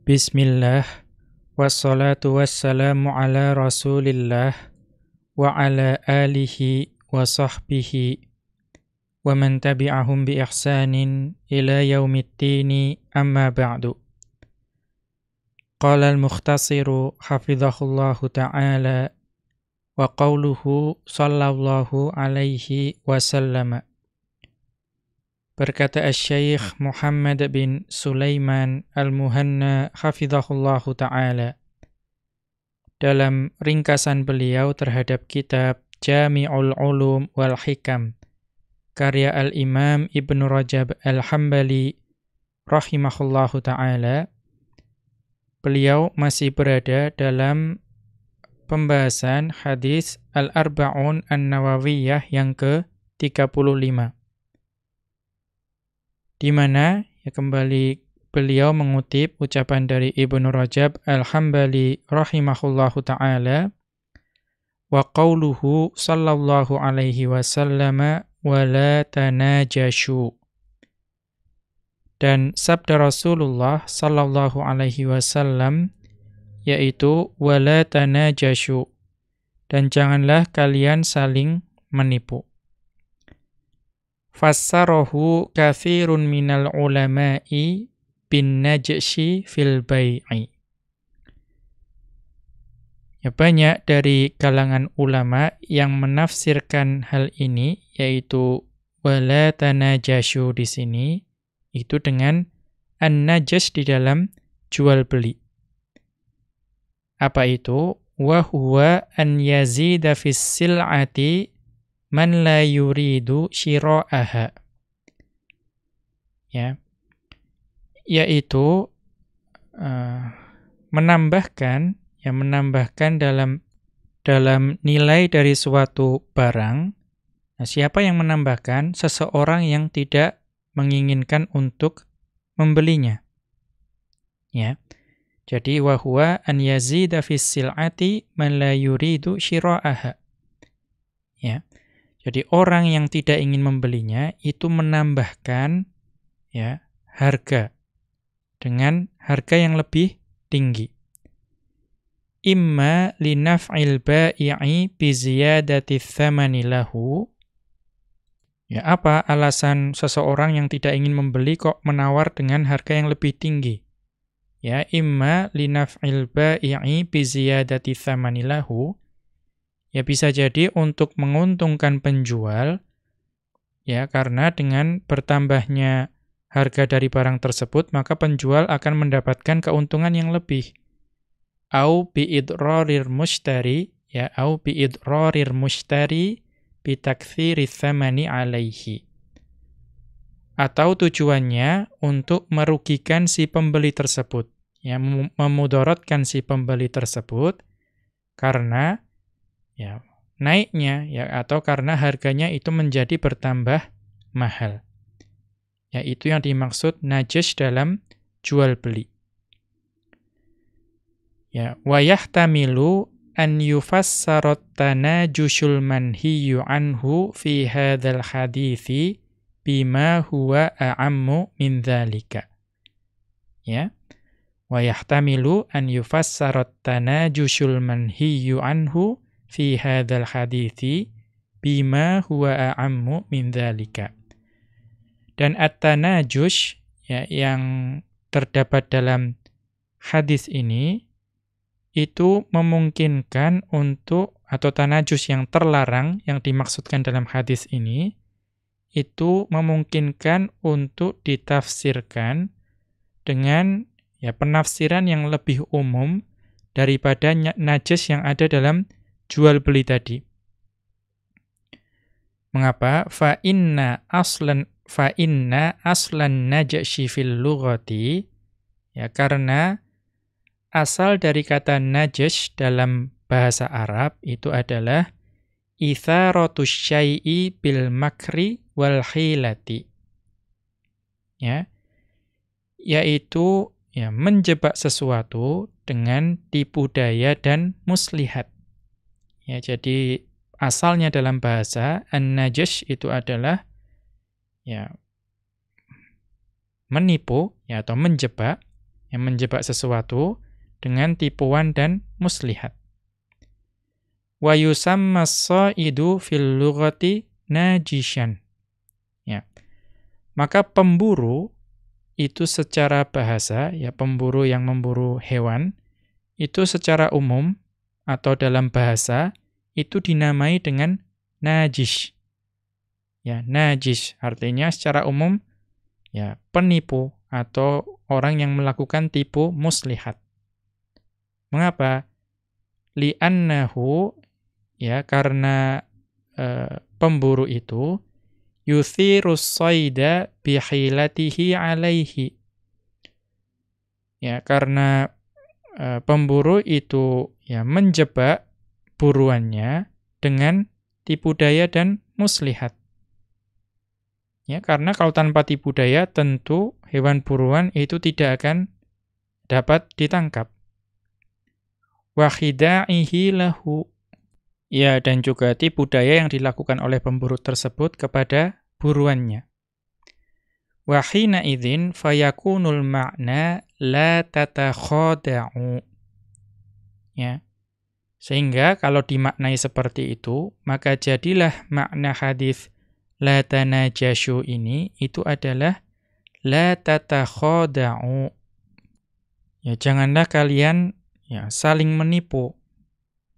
Bismillah, wassalatu wassalamu ala rasulillah, wa ala alihi wa sahbihi, wa man tabi'ahum bi ihsanin ila yaumiddini amma ba'du. Qala al-mukhhtasiru hafidhahullahu ta'ala wa qawluhu sallallahu alaihi wasallama. Berkata Asy-Syaikh Muhammad bin Sulaiman Al-Muhanna hafizahullahu ta'ala dalam ringkasan beliau terhadap kitab Jami'ul Ulum wal Hikam karya Al-Imam Ibnu Rajab Al-Hambali rahimahullahu ta'ala. Beliau masih berada dalam pembahasan hadis Al-Arba'un An-Nawawiyah yang ke-35. Di mana kembali beliau mengutip ucapan dari Ibnu Rajab Al-Hambali rahimahullahu ta'ala, wa qawluhu sallallahu alaihi wasallam wa la tanajashu. Dan sabda Rasulullah sallallahu alaihi wasallam yaitu wa la tanajashu, dan janganlah kalian saling menipu. Fassarahu katsirun minal ulama'i bin najshi fil bai'i. Banyak dari kalangan ulama yang menafsirkan hal ini, yaitu wala tanajashu di sini itu dengan an-najas di dalam jual beli. Apa itu? Wa huwa an yazida fis sil'ati man la yuridu syira'aha. Yaitu menambahkan dalam nilai dari suatu barang. Nah, siapa yang menambahkan? Seseorang yang tidak menginginkan untuk membelinya. Jadi wa huwa an yazida fis sil'ati man la yuridu syira'aha. Jadi orang yang tidak ingin membelinya itu menambahkan harga dengan harga yang lebih tinggi. Imma linaf'il bai'i bi ziyadati tsamani lahu. Apa alasan seseorang yang tidak ingin membeli kok menawar dengan harga yang lebih tinggi? Imma linaf'il bai'i bi ziyadati tsamani lahu. Bisa jadi untuk menguntungkan penjual, karena dengan bertambahnya harga dari barang tersebut, maka penjual akan mendapatkan keuntungan yang lebih. Au bi'idrarir mushtari, au bi'idrarir mushtari bitaktsiri tsamani alaihi. Atau tujuannya untuk merugikan si pembeli tersebut, memudaratkan si pembeli tersebut karena naiknya atau karena harganya itu menjadi bertambah mahal. Itu yang dimaksud najas dalam jual beli. Wa yahtamilu an yufassarat tanajushul manhiyu anhu fi hadzal hadithi bima huwa a'ammu min dzalika. Wa yahtamilu an yufassarat tanajushul manhiyu anhu fi hadzal hadithi bima huwa a'ammu min dzalika. Dan at-tanajush yang terdapat dalam hadis ini itu memungkinkan untuk, atau tanajush yang terlarang yang dimaksudkan dalam hadis ini itu memungkinkan untuk ditafsirkan dengan penafsiran yang lebih umum daripada najas yang ada dalam jual beli tadi. Mengapa? Fa inna aslan najshi fil lughati, karena asal dari kata najas dalam bahasa Arab itu adalah itsaratus syai'i bil makri wal hilati. Yaitu menjebak sesuatu dengan tipu daya dan muslihat. Jadi asalnya dalam bahasa an-najash itu adalah menipu atau menjebak yang menjebak sesuatu dengan tipuan dan muslihat. Wa yusamma as-saidu fil lughati najishan. Ya. Maka pemburu itu secara bahasa, ya pemburu yang memburu hewan, itu secara umum atau dalam bahasa itu dinamai dengan najis. Ya, najis artinya secara umum ya penipu atau orang yang melakukan tipu muslihat. Mengapa? Li'annahu ya karena pemburu itu yuthirus sayda bihilatihi alaihi. Ya, karena pemburu itu ya menjebak buruannya dengan tipu daya dan muslihat. Ya, karena kalau tanpa tipu daya tentu hewan buruan itu tidak akan dapat ditangkap. Wa khida'ihi lahu. Ya, dan juga tipu daya yang dilakukan oleh pemburu tersebut kepada buruannya. Wa hina idzin fayakunul ma'na la tatakhada'u. Ya. Sehingga kalau dimaknai seperti itu, maka jadilah makna hadis la tanajashu ini itu adalah la tatakhada'u. Ya, janganlah kalian ya saling menipu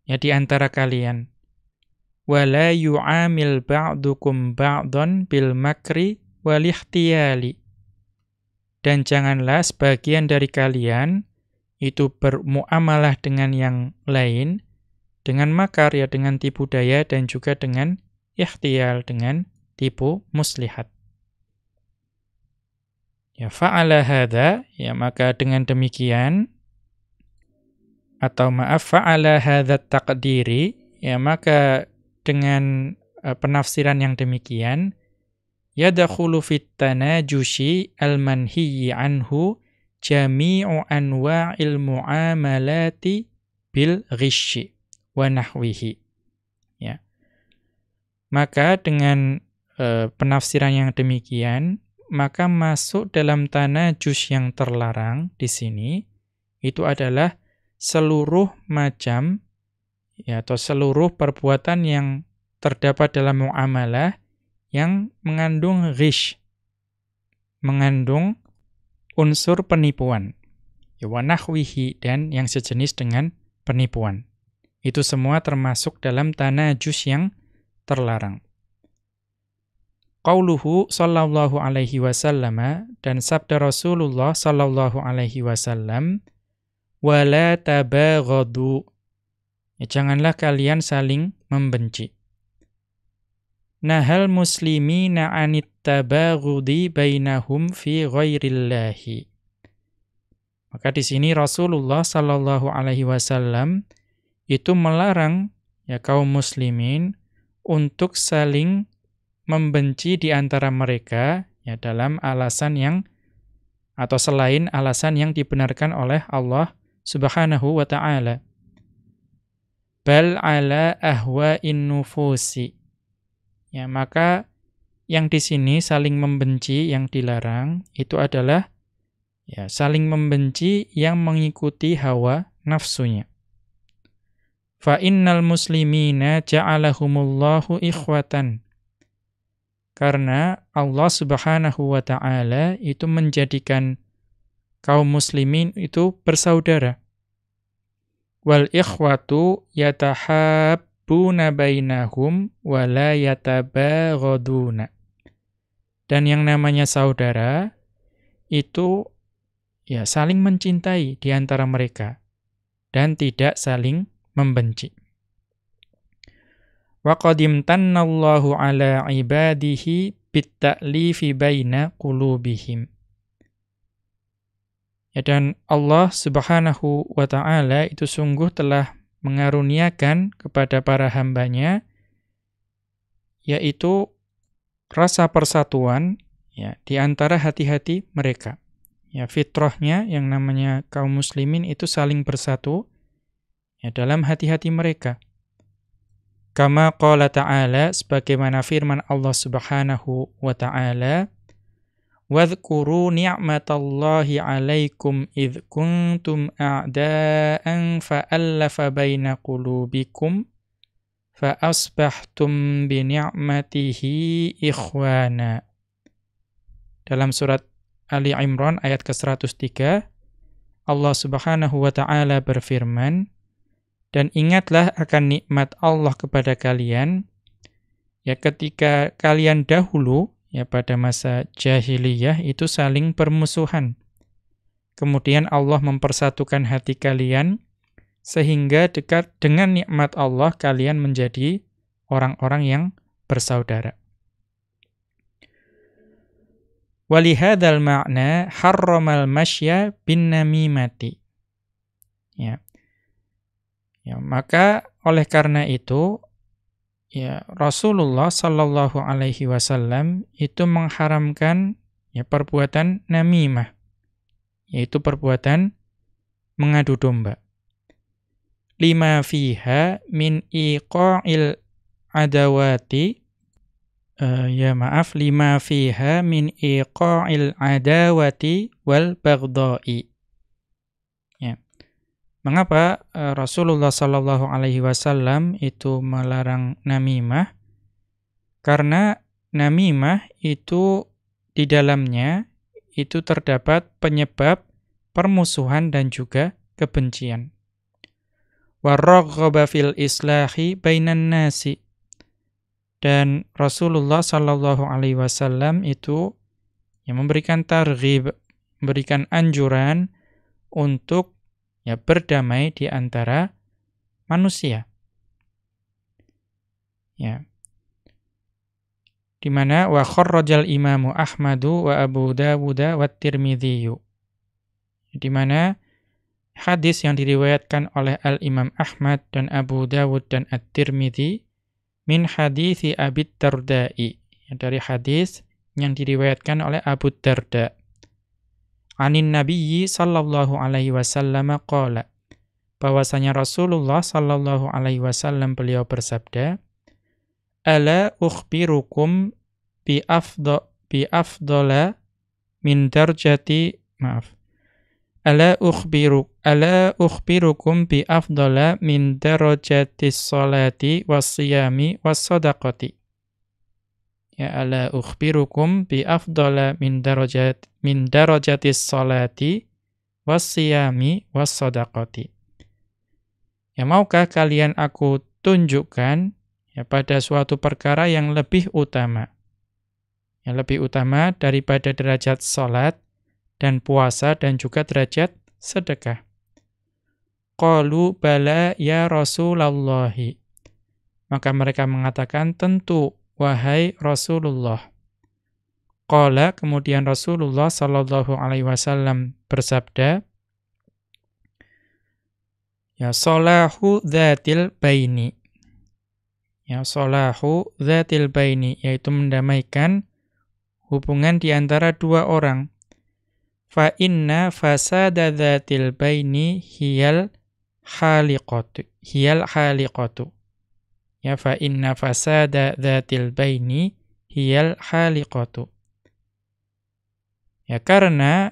ya di antara kalian. Wala yu'amil ba'dukum ba'dhan bil makri wal ikhtiyali. Dan janganlah sebagian dari kalian itu bermuamalah dengan yang lain dengan makar ya dengan tipu daya dan juga dengan ikhtiyal dengan tipu muslihat. Ya fa'ala hadza ya maka dengan demikian atau maaf fa'ala hadza taqdiri ya maka dengan penafsiran yang demikian yadkhulu fit tanajushi al-manhiyyi anhu jami'u anwa'il mu'amalati bil ghishi wa nahwihi. Ya. Maka dengan penafsiran yang demikian maka masuk dalam tanajus yang terlarang di sini itu adalah seluruh macam ya atau seluruh perbuatan yang terdapat dalam muamalah yang mengandung ghish, mengandung unsur penipuan. Ya wa nahwihi dan yang sejenis dengan penipuan. Itu semua termasuk dalam tanajus yang terlarang. Qauluhu sallallahu alaihi wasallam dan sabda Rasulullah sallallahu alaihi wasallam wala tabaghadu. Ya, janganlah kalian saling membenci. Nahal muslimina 'anit tabaghudi bainahum fi ghairillahi. Maka di sini Rasulullah sallallahu alaihi wasallam itu melarang ya kaum muslimin untuk saling membenci di antara mereka ya dalam alasan yang atau selain alasan yang dibenarkan oleh Allah Subhanahu wa taala. Bal ala ahwa'in nufusi. Ya, maka yang di sini saling membenci yang dilarang itu adalah ya saling membenci yang mengikuti hawa nafsunya. Fa innal muslimina ja'alahumullahu ikhwatan. Karena Allah Subhanahu wa taala itu menjadikan kaum muslimin itu bersaudara. Wal ikhwatu yatahabbuna bainahum wa la yatabaghaduna. Dan yang namanya saudara itu ya saling mencintai di antara mereka dan tidak saling membenci. Wa qadimtannallahu ala ibadihi bitta'lifi baina qulubihim. Ya, dan Allah Subhanahu wa taala itu sungguh telah mengaruniakan kepada para hambanya yaitu rasa persatuan ya di antara hati-hati mereka. Ya fitrahnya yang namanya kaum muslimin itu saling bersatu ya dalam hati-hati mereka. Kama qala ta'ala sebagaimana firman Allah Subhanahu wa taala Wadhkuru ni'matallahi 'alaikum idh kuntum a'da'an fa'allafa baina qulubikum fa asbahtum bi ni'matihi ikhwana. Dalam surat Ali Imran ayat ke-103, Allah Subhanahu wa taala berfirman, dan ingatlah akan nikmat Allah kepada kalian ya ketika kalian dahulu ya pada masa jahiliyah itu saling bermusuhan. Kemudian Allah mempersatukan hati kalian sehingga dekat dengan nikmat Allah kalian menjadi orang-orang yang bersaudara. Walihadzal ma'na harramal masya bin namimati. Ya. Ya, maka oleh karena itu ya Rasulullah sallallahu alaihi wasallam itu mengharamkan ya perbuatan namimah, yaitu perbuatan mengadu domba. Lima fiha min iqa'il adawati lima fiha min iqa'il adawati wal baghdha'i. Ya. Mengapa Rasulullah sallallahu alaihi wasallam itu melarang namimah? Karena namimah itu di dalamnya itu terdapat penyebab permusuhan dan juga kebencian. Warraghaba fil islahi bainan nasi. Dan Rasulullah sallallahu alaihi wasallam itu yang memberikan targhib, memberikan anjuran untuk ya berdamai di antara manusia. Ya. Di mana wa kharrajal Imamu Ahmadu wa Abu Dawud wa Tirmidzi. Di mana hadis yang diriwayatkan oleh Al-Imam Ahmad dan Abu Dawud dan At-Tirmidzi min hadisi Abi Darda'i, dari hadis yang diriwayatkan oleh Abu Darda. Anin Nabiyyi sallallahu alaihi wasallam qala, bahwasanya Rasulullah sallallahu alaihi wasallam beliau bersabda, ala ukhbirukum bi afdala min darjati ala ukhbirukum bi afdala min darajatis salati wassiyami wassadaqati. Ya ala ukhbirukum bi afdala min darajatis salati wassiyami wassadaqati. Ya maukah kalian aku tunjukkan ya pada suatu perkara yang lebih utama. Yang lebih utama daripada derajat salat dan puasa dan juga derajat sedekah. Qalu bala ya Rasulullah. Maka mereka mengatakan tentu wahai Rasulullah. Qala, kemudian Rasulullah sallallahu alaihi wasallam bersabda, ya salahu dzatil baini. Ya salahu dzatil baini, yaitu mendamaikan hubungan di antara dua orang. Fa inna fasada dzatil baini hiyal khaliqatu. Ya fa inna fasada dzatil baini hiyal khaliqatu. Ya karena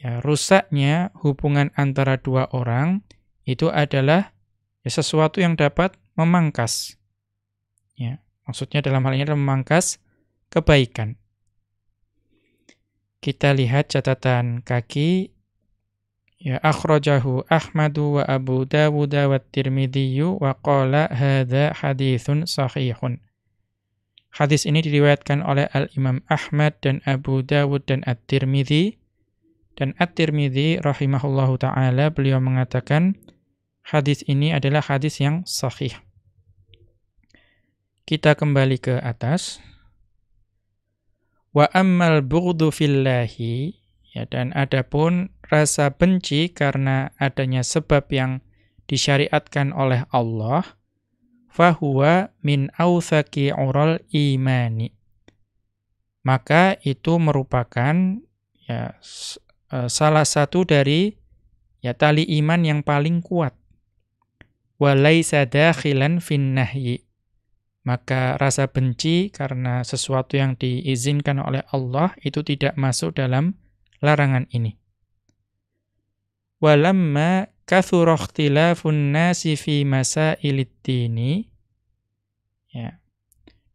ya rusaknya hubungan antara dua orang itu adalah ya sesuatu yang dapat memangkas. Ya, maksudnya dalam hal ini adalah memangkas kebaikan. Kita lihat catatan kaki. Ya akhrajahu Ahmadu wa Abu Dawud wa Tirmidzi wa qala hadza haditsun sahihun. Hadis ini diriwayatkan oleh Al-Imam Ahmad dan Abu Dawud dan At-Tirmidzi. Dan At-Tirmidzi rahimahullahu taala beliau mengatakan hadis ini adalah hadis yang sahih. Kita kembali ke atas. Wa ammal bughdu fillahi, ya, dan adapun rasa benci karena adanya sebab yang disyariatkan oleh Allah, fahuwa min awthaqi ural imani. Maka itu merupakan ya salah satu dari ya tali iman yang paling kuat. Wa laisa dakhilan fin nahyi. maka rasa benci karena sesuatu yang diizinkan oleh Allah itu tidak masuk dalam larangan ini. Walamma kathura ikhtilafun nasi fi masailid dini, ya.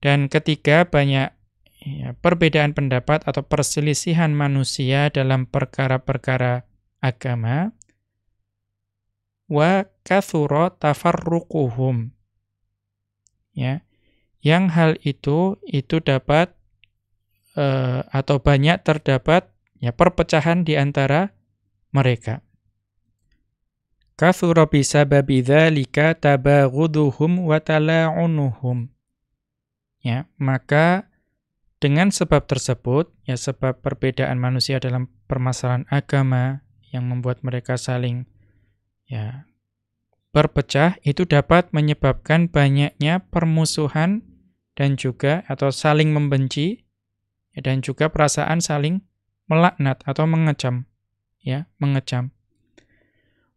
Dan ketika banyak perbedaan pendapat atau perselisihan manusia dalam perkara-perkara agama, wa kathura tafarruquhum, ya, yang hal itu dapat atau banyak terdapat perpecahan di antara mereka. Kathura bisababi dzalika tabaghuduhum wa tala'unuhum. Ya, maka dengan sebab tersebut, sebab perbedaan manusia dalam permasalahan agama yang membuat mereka saling berpecah, itu dapat menyebabkan banyaknya permusuhan dan juga atau saling membenci, dan juga perasaan saling melaknat atau mengecam, mengecam.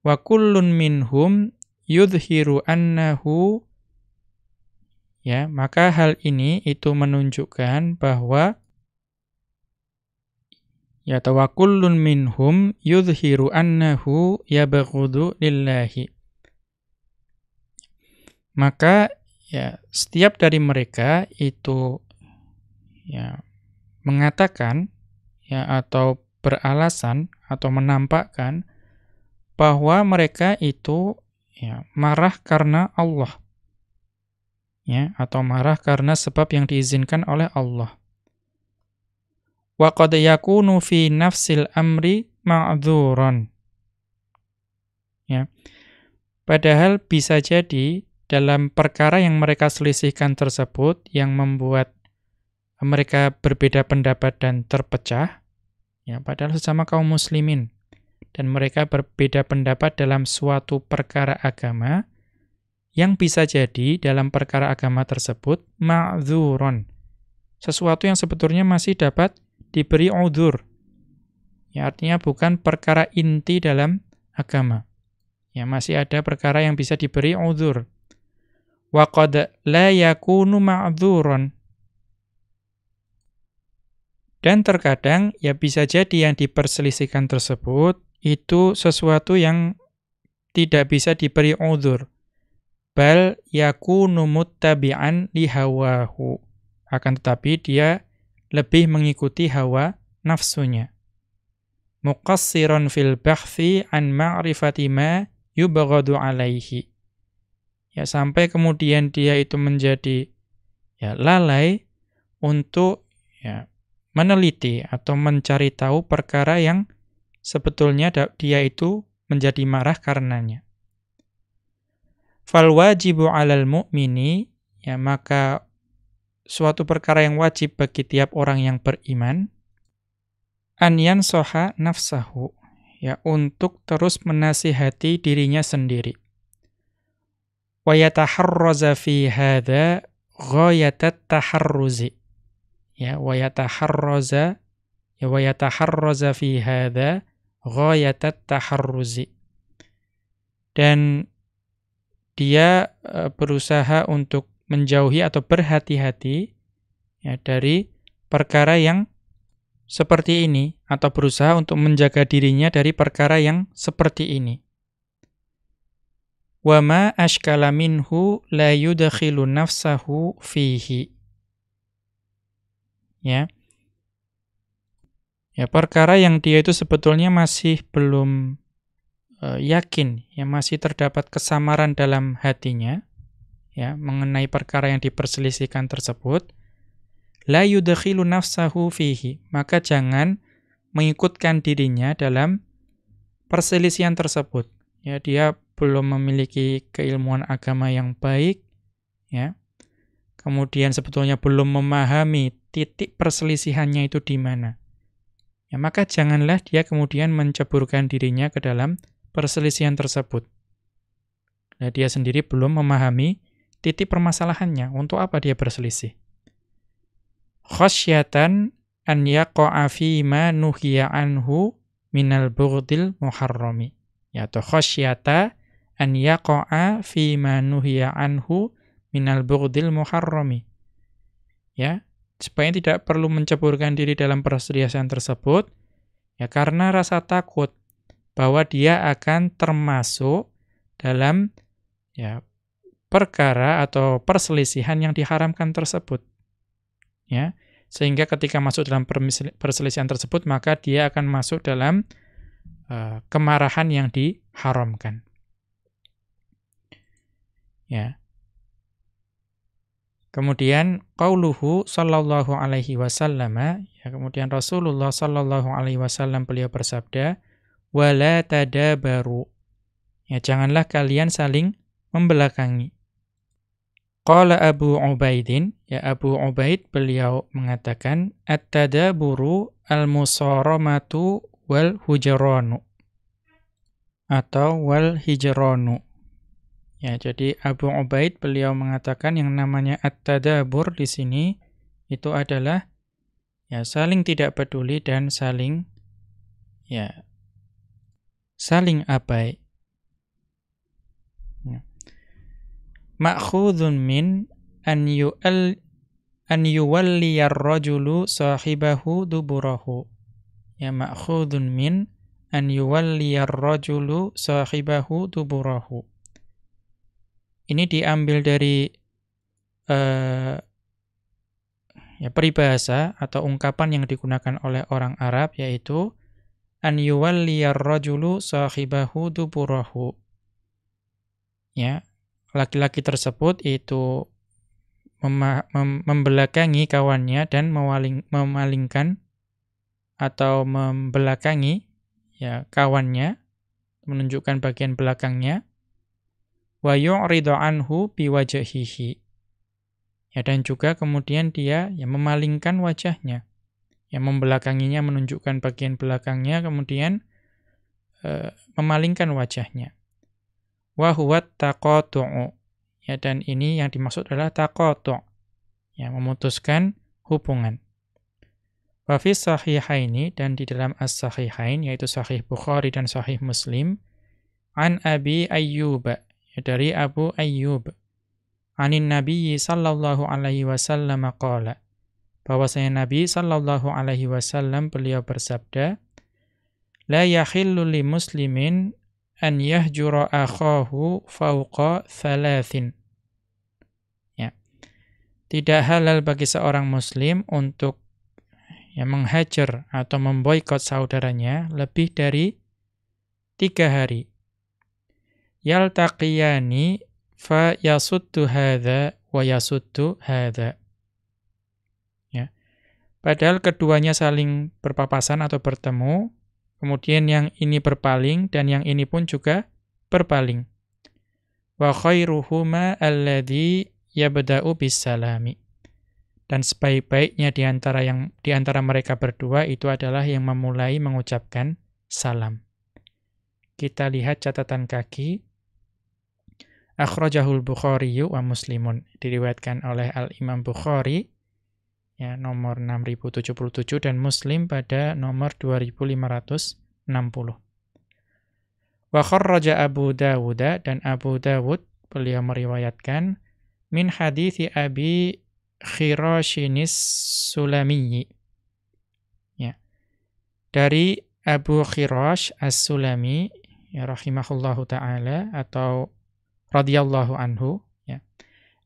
Wa kullun minhum yudhiru annahu, maka hal ini itu menunjukkan bahwa wa kullun minhum yudhiru annahu yabghudu lillahi. Maka setiap dari mereka itu mengatakan atau beralasan atau menampakkan bahwa mereka itu marah karena Allah, atau marah karena sebab yang diizinkan oleh Allah. Wa qad yakunu fi nafsil amri ma'dzuran. Padahal bisa jadi dalam perkara yang mereka selisihkan tersebut yang membuat mereka berbeda pendapat dan terpecah, padahal sesama kaum muslimin, dan mereka berbeda pendapat dalam suatu perkara agama, yang bisa jadi dalam perkara agama tersebut ma'dzuron, sesuatu yang sebetulnya masih dapat diberi udzur. Artinya bukan perkara inti dalam agama. Masih ada perkara yang bisa diberi udzur. Wa qad la yakunu ma'dzuron. Dan terkadang bisa jadi yang diperselisihkan tersebut itu sesuatu yang tidak bisa diberi udzur. Bal yakunu muttabi'an li hawahu. Akan tetapi dia lebih mengikuti hawa nafsunya. Muqassiran fil bahthi an ma'rifati ma yubghadu alaihi. Sampai kemudian dia itu menjadi lalai untuk meneliti atau mencari tahu perkara yang sebetulnya dia itu menjadi marah karenanya. Fal wajibu 'alal mu'mini, maka suatu perkara yang wajib bagi tiap orang yang beriman, an yansaha nafsahu, untuk terus menasihati dirinya sendiri. Wa yataharraza fi hadza ghayatat taharruzi. Wa yataharraza fi hadza ghayatat taharruzi. Dan dia berusaha untuk menjauhi atau berhati-hati dari perkara yang seperti ini, atau berusaha untuk menjaga dirinya dari perkara yang seperti ini. Wa ma ashkala minhu la yudkhilu nafsahu fihi. Perkara yang dia itu sebetulnya masih belum yakin, masih terdapat kesamaran dalam hatinya, mengenai perkara yang diperselisihkan tersebut, la yudkhilu nafsahu fihi, maka jangan mengikutkan dirinya dalam perselisihan tersebut. Dia belum memiliki keilmuan agama yang baik, kemudian sebetulnya belum memahami titik perselisihannya itu di mana. Maka janganlah dia kemudian menceburkan dirinya ke dalam perselisihan tersebut. Dia sendiri belum memahami titik permasalahannya, untuk apa dia berselisih. Khasyatan an yaqa'a fi ma nuhiya anhu minal bughdil muharrami. Atau khasyata an yaqa'a fi ma nuhiya anhu minal bughdil muharrami. Ya, supaya tidak perlu menceburkan diri dalam perselisihan tersebut, ya karena rasa takut bahwa dia akan termasuk dalam ya perkara atau perselisihan yang diharamkan tersebut. Ya, sehingga ketika masuk dalam perselisihan tersebut maka dia akan masuk dalam kemarahan yang diharamkan. Ya. Kemudian qauluhu sallallahu alaihi wasallam, ya kemudian Rasulullah sallallahu alaihi wasallam beliau bersabda, wala tadabaru. Ya janganlah kalian saling membelakangi. Qala Abu Ubaidin, ya Abu Ubaid beliau mengatakan at-tadaburu al-musaramatu wal hujranu atau wal hijranu. Ya, jadi Abu Ubaid beliau mengatakan yang namanya at-tadabur di sini itu adalah ya saling tidak peduli dan saling abai. Ya. Ma'khudhun min an yuwalliyar rajulu sahibahu duburahu. Ya ma'khudhun min an yuwalliyar rajulu sahibahu duburahu. Ini diambil dari peribahasa atau ungkapan yang digunakan oleh orang Arab, yaitu an yuwalliyar rajulu sahibahu duburahu. Ya, laki-laki tersebut itu membelakangi kawannya dan memalingkan atau membelakangi ya kawannya, menunjukkan bagian belakangnya. Wa yu'ridu anhu biwajhihi. Ya, dan juga kemudian dia ya memalingkan wajahnya. Ya membelakanginya, menunjukkan bagian belakangnya, kemudian memalingkan wajahnya. Wa huwa taqatu'u. Ya, dan ini yang dimaksud adalah taqatu'. Ya, memutuskan hubungan. Wa fi sahihaini, dan di dalam as-sahihain yaitu Sahih Bukhari dan Sahih Muslim, an Abi Ayyub, dari Abu Ayyub, anin Nabi sallallahu alaihi wasallam qala, bahwasanya Nabi sallallahu alaihi wasallam beliau bersabda, la yahillu li muslimin an yahjura akhahu fawqa thalathin. Ya. Tidak halal bagi seorang muslim untuk menghajar atau memboikot saudaranya lebih dari 3 hari. Yaltaqiyani fa yasuddu hadza wa yasuddu hadza. Ya. Padahal keduanya saling berpapasan atau bertemu, kemudian yang ini berpaling dan yang ini pun juga berpaling. Wa khairuhuma alladhi yabda'u bis-salami. Dan sebaik-baiknya di antara mereka berdua itu adalah yang memulai mengucapkan salam. Kita lihat catatan kaki. Akhrajahul Bukhari wa Muslimun, diriwayatkan oleh Al-Imam Bukhari ya nomor 6077 dan Muslim pada nomor 2560. Wa kharraja Abu Dawud, dan Abu Dawud beliau meriwayatkan min hadithi Abi Khirashinis Sulami. Ya. Dari Abu Khirash As-Sulami ya rahimahullahu taala atau radhiyallahu anhu, ya.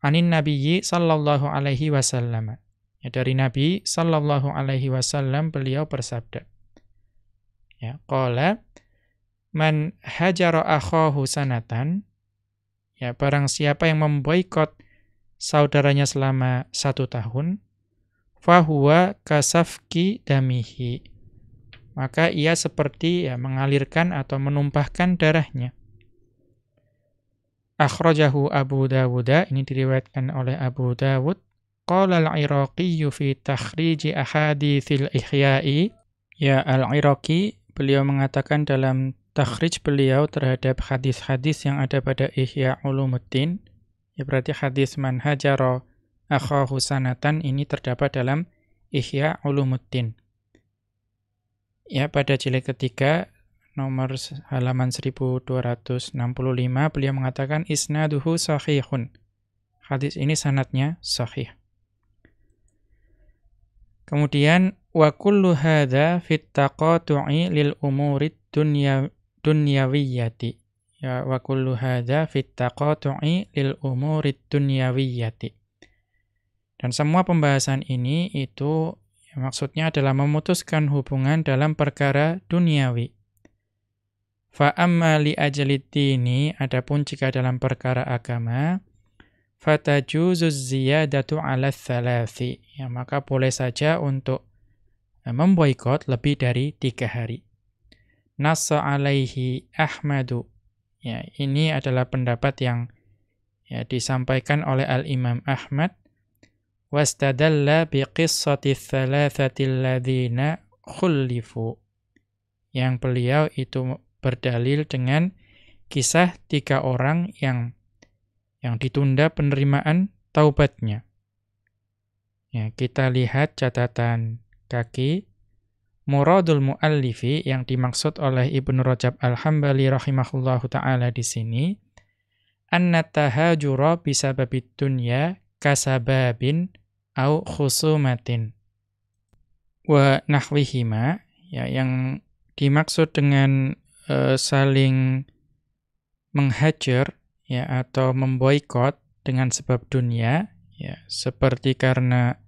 Anin Nabiyyi sallallahu alaihi wasallam. Ya, dari Nabi sallallahu alaihi wasallam beliau bersabda. Ya, qala man hajara akhahu sanatan, ya barang siapa yang memboikot saudaranya selama 1 tahun, fahuwa kasafki damihi. Maka ia seperti mengalirkan atau menumpahkan darahnya. Akhrajahu Abu Dawud, ini diriwayatkan oleh Abu Dawud. Qala al-Iraqi fi takhrij ahaditsil ihya'i. Ya, al-Iraqi beliau mengatakan dalam takhrij beliau terhadap hadis-hadis yang ada pada Ihya Ulumuddin. Ya, berarti hadis man hajara akhahu sanatan ini terdapat dalam Ihya Ulumuddin. Ya, pada jilid ketiga nomor halaman 1265 beliau mengatakan isnaduhu sahihun. hadis ini sanadnya sahih. Kemudian wa kullu hadza fit taqatu'i lil umurid dunyawiyyati. Ya wa kullu hadza fit taqatu'i lil umurid dunyawiyyati. Dan semua pembahasan ini itu ya, maksudnya adalah memutuskan hubungan dalam perkara duniawi. Fa amma li ajlid dini, adapun jika dalam perkara agama, fatajuzuz ziyadatu 'ala tsalathi. Ya, maka boleh saja untuk memboikot lebih dari 3 hari. Nassa 'alaihi Ahmadu. Ya, ini adalah pendapat yang ya disampaikan oleh Al-Imam Ahmad. Wastadalla biqissati tsalatsati alladzina khullifu. Yang beliau itu berdalil dengan kisah 3 orang yang ditunda penerimaan taubatnya. Ya, kita lihat catatan kaki. Muradul muallifi yang dimaksud oleh Ibnu Rajab Al-Hambali rahimahullahu ta'ala di sini, anna tahajura bisababid dunya kasababin au khusumatin wa nahwihima. Ya, yang dimaksud dengan saling menghajar ya atau memboikot dengan sebab dunia ya seperti karena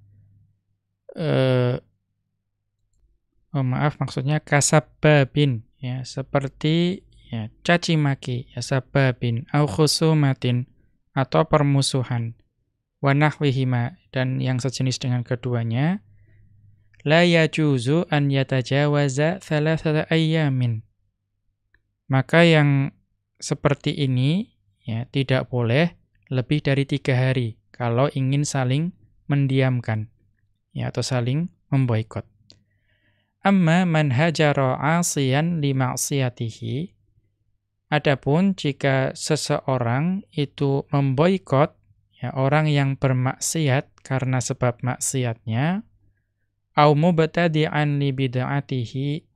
maksudnya kasababin ya seperti ya caci maki ya sababin au khusumatin atau permusuhan wa nahwihima dan yang sejenis dengan keduanya la yajuzu an yatajawaza thalathata ayyamin. Maka yang seperti ini ya tidak boleh lebih dari 3 hari kalau ingin saling mendiamkan ya atau saling memboikot. Amma man hajara 'asiyan li ma'siyatihi. Adapun jika seseorang itu memboikot ya orang yang bermaksiat karena sebab maksiatnya, au mubtadi'an li bid'atihi,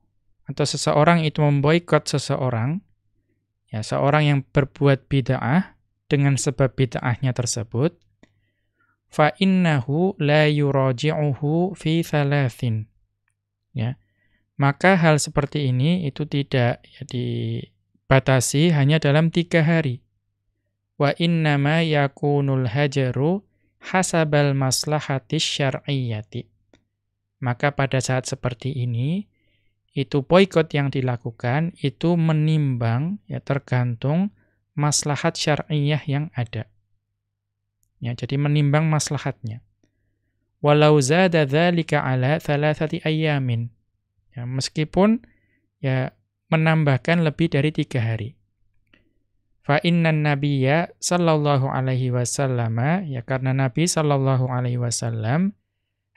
atau seseorang itu memboikot seseorang ya seorang yang berbuat bid'ah dengan sebab bid'ahnya tersebut, fa innahu la yuraji'uhu fi thalathin. Ya. Maka hal seperti ini itu tidak ya, dibatasi hanya dalam 3 hari. Wa innama yakunul hajaru hasabal maslahatis syar'iyyati. Maka pada saat seperti ini, itu boikot yang dilakukan itu menimbang ya tergantung maslahat syar'iyyah yang ada. Ya, jadi menimbang maslahatnya. Walau zada dzalika ala thalathati ayyamin. Ya, meskipun ya menambahkan lebih dari 3 hari. Fa innan nabiyya sallallahu alaihi wasallam, ya karena Nabi sallallahu alaihi wasallam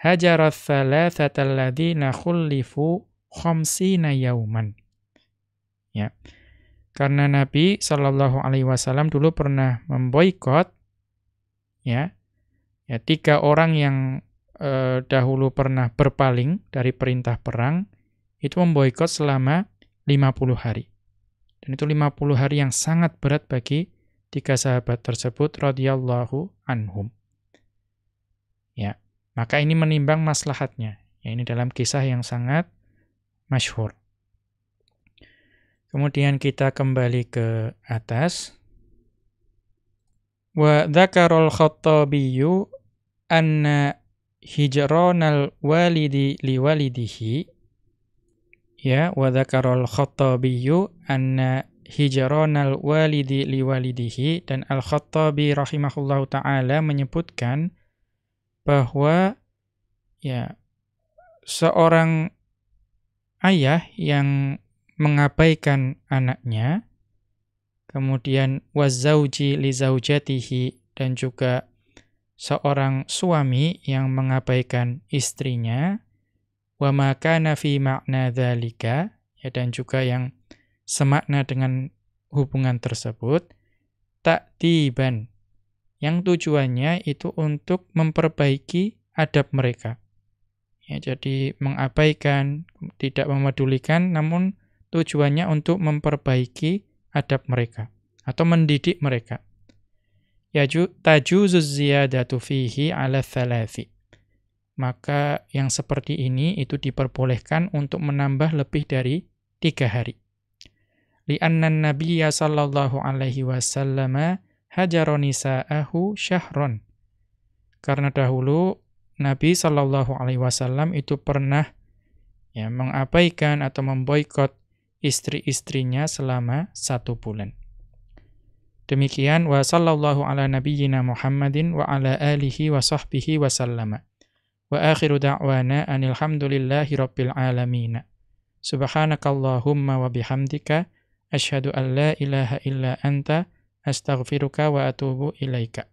hajara thalathata alladzina khullifu khamsina yauman. Ya. Karena Nabi sallallahu alaihi wasallam dulu pernah memboikot ya 3 orang yang dahulu pernah berpaling dari perintah perang, itu memboikot selama 50 hari. Dan itu 50 hari yang sangat berat bagi 3 sahabat tersebut radhiyallahu anhum. Ya, maka ini menimbang maslahatnya. Ya, ini dalam kisah yang sangat masyhur. Kemudian kita kembali ke atas. Wa dzakarul Khattabiyyu anna hijranal walidi liwalidihi. Ya, wa dzakarul Khattabiyyu anna hijranal walidi liwalidihi, dan Al-Khattabi rahimahullahu taala menyebutkan bahwa ya seorang ayah yang mengabaikan anaknya, kemudian wazauji li zaujatihi, dan juga seorang suami yang mengabaikan istrinya, wa ma kana fi ma'na dzalika, ya dan juga yang semakna dengan hubungan tersebut, ta'diban, yang tujuannya itu untuk memperbaiki adab mereka. Ya, jadi mengabaikan, tidak memedulikan, namun tujuannya untuk memperbaiki adab mereka atau mendidik mereka. tajuzuz ziyadatu fihi ala thalathi. Maka yang seperti ini itu diperbolehkan untuk menambah lebih dari 3 hari. Li'anna an-nabiyya sallallahu alaihi wasallam hajara nisa'ahu syahron. Karena dahulu Nabi sallallahu alaihi wasallam itu pernah mengabaikan atau memboikot istri-istrinya selama 1 bulan. Demikian wa sallallahu ala nabiyyina Muhammadin wa ala alihi wa sahbihi wa sallama. Wa akhiru da'wana anil hamdulillahi rabbil alamin. Subhanakallahumma wa bihamdika asyhadu an la ilaha illa anta astaghfiruka wa atubu ilaika.